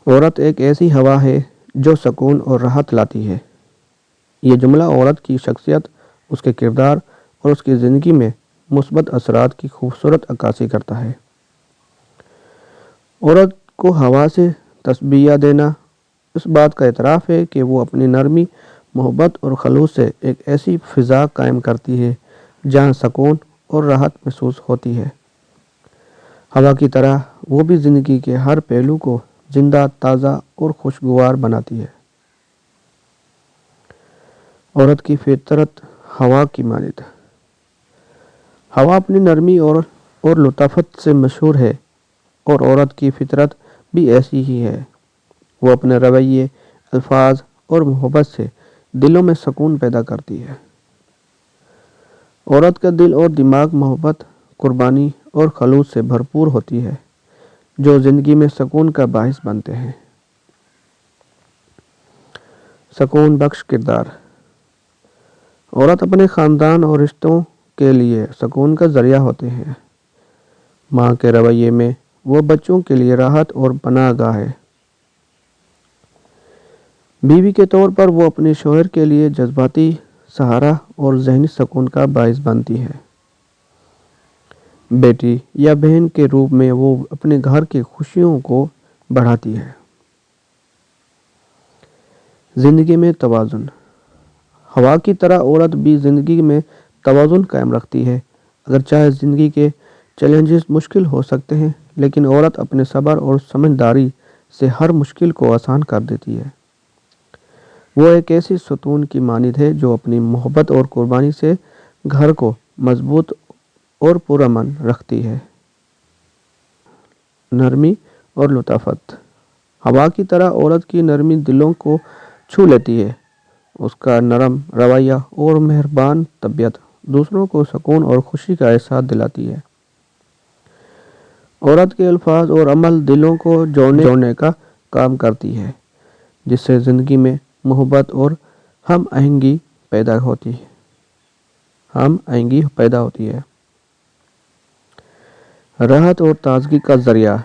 عورت ایک ایسی ہوا ہے جو سکون اور راحت لاتی ہے۔ یہ جملہ عورت کی شخصیت، اس کے کردار اور اس کی زندگی میں مثبت اثرات کی خوبصورت عکاسی کرتا ہے۔ عورت کو ہوا سے تشبیہ دینا اس بات کا اعتراف ہے کہ وہ اپنی نرمی، محبت اور خلوص سے ایک ایسی فضا قائم کرتی ہے جہاں سکون اور راحت محسوس ہوتی ہے۔ ہوا کی طرح وہ بھی زندگی کے ہر پہلو کو زندہ، تازہ اور خوشگوار بناتی ہے۔ عورت کی فطرت ہوا کی مانند۔ ہوا اپنی نرمی اور لطافت سے مشہور ہے، اور عورت کی فطرت بھی ایسی ہی ہے۔ وہ اپنے رویے، الفاظ اور محبت سے دلوں میں سکون پیدا کرتی ہے۔ عورت کا دل اور دماغ محبت، قربانی اور خلوص سے بھرپور ہوتی ہے، جو زندگی میں سکون کا باعث بنتے ہیں۔ سکون بخش کردار۔ عورت اپنے خاندان اور رشتوں کے لیے سکون کا ذریعہ ہوتے ہیں۔ ماں کے رویے میں وہ بچوں کے لیے راحت اور پناہ گاہ ہے۔ بیوی کے طور پر وہ اپنے شوہر کے لیے جذباتی سہارا اور ذہنی سکون کا باعث بنتی ہے۔ بیٹی یا بہن کے روپ میں وہ اپنے گھر کی خوشیوں کو بڑھاتی ہے۔ زندگی میں توازن۔ ہوا کی طرح عورت بھی زندگی میں توازن قائم رکھتی ہے۔ اگرچہ زندگی کے چیلنجز مشکل ہو سکتے ہیں، لیکن عورت اپنے صبر اور سمجھداری سے ہر مشکل کو آسان کر دیتی ہے۔ وہ ایک ایسی ستون کی مانند ہے جو اپنی محبت اور قربانی سے گھر کو مضبوط اور پرامن رکھتی ہے۔ نرمی اور لطافت۔ ہوا کی طرح عورت کی نرمی دلوں کو چھو لیتی ہے۔ اس کا نرم رویہ اور مہربان طبیعت دوسروں کو سکون اور خوشی کا احساس دلاتی ہے۔ عورت کے الفاظ اور عمل دلوں کو جوڑنے کا کام کرتی ہے، جس سے زندگی میں محبت اور ہم آہنگی پیدا ہوتی ہے۔ راحت اور تازگی کا ذریعہ۔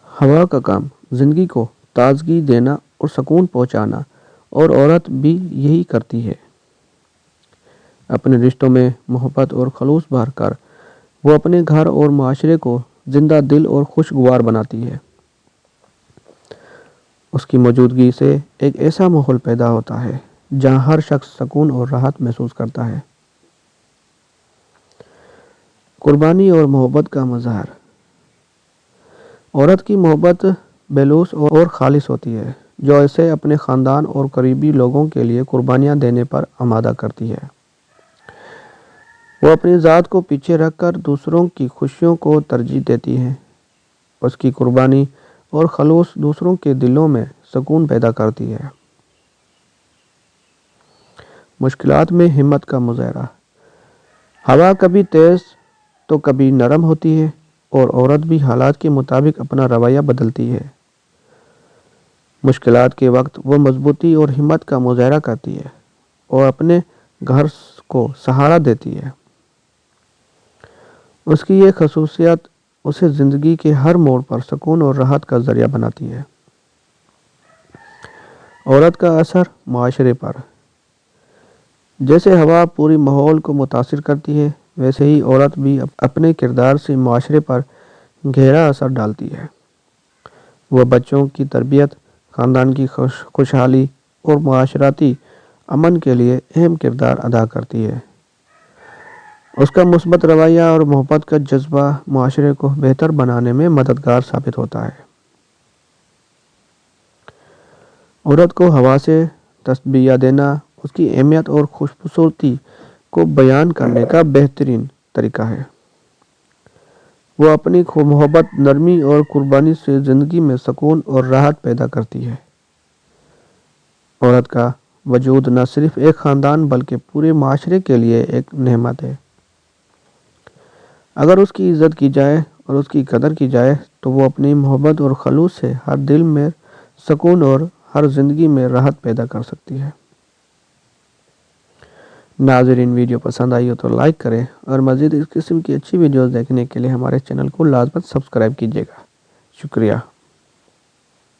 ہوا کا کام زندگی کو تازگی دینا اور سکون پہنچانا، اور عورت بھی یہی کرتی ہے۔ اپنے رشتوں میں محبت اور خلوص بھر کر وہ اپنے گھر اور معاشرے کو زندہ دل اور خوشگوار بناتی ہے۔ اس کی موجودگی سے ایک ایسا ماحول پیدا ہوتا ہے جہاں ہر شخص سکون اور راحت محسوس کرتا ہے۔ قربانی اور محبت کا مظہر۔ عورت کی محبت بے لوث اور خالص ہوتی ہے، جو اسے اپنے خاندان اور قریبی لوگوں کے لیے قربانیاں دینے پر آمادہ کرتی ہے۔ وہ اپنی ذات کو پیچھے رکھ کر دوسروں کی خوشیوں کو ترجیح دیتی ہے۔ اس کی قربانی اور خلوص دوسروں کے دلوں میں سکون پیدا کرتی ہے۔ مشکلات میں ہمت کا مظاہرہ۔ ہوا کبھی تیز تو کبھی نرم ہوتی ہے، اور عورت بھی حالات کے مطابق اپنا رویہ بدلتی ہے۔ مشکلات کے وقت وہ مضبوطی اور ہمت کا مظاہرہ کرتی ہے اور اپنے گھر کو سہارا دیتی ہے۔ اس کی یہ خصوصیت اسے زندگی کے ہر موڑ پر سکون اور راحت کا ذریعہ بناتی ہے۔ عورت کا اثر معاشرے پر۔ جیسے ہوا پوری ماحول کو متاثر کرتی ہے، ویسے ہی عورت بھی اپنے کردار سے معاشرے پر گہرا اثر ڈالتی ہے۔ وہ بچوں کی تربیت، خاندان کی خوشحالی اور معاشرتی امن کے لیے اہم کردار ادا کرتی ہے۔ اس کا مثبت رویہ اور محبت کا جذبہ معاشرے کو بہتر بنانے میں مددگار ثابت ہوتا ہے۔ عورت کو ہوا سے تشبیہ دینا اس کی اہمیت اور خوبصورتی کو بیان کرنے کا بہترین طریقہ ہے۔ وہ اپنی محبت، نرمی اور قربانی سے زندگی میں سکون اور راحت پیدا کرتی ہے۔ عورت کا وجود نہ صرف ایک خاندان بلکہ پورے معاشرے کے لیے ایک نعمت ہے۔ اگر اس کی عزت کی جائے اور اس کی قدر کی جائے تو وہ اپنی محبت اور خلوص سے ہر دل میں سکون اور ہر زندگی میں راحت پیدا کر سکتی ہے۔ ناظرین، ویڈیو پسند آئی ہو تو لائک کریں، اور مزید اس قسم کی اچھی ویڈیوز دیکھنے کے لیے ہمارے چینل کو لازماً سبسکرائب کیجیے گا۔ شکریہ۔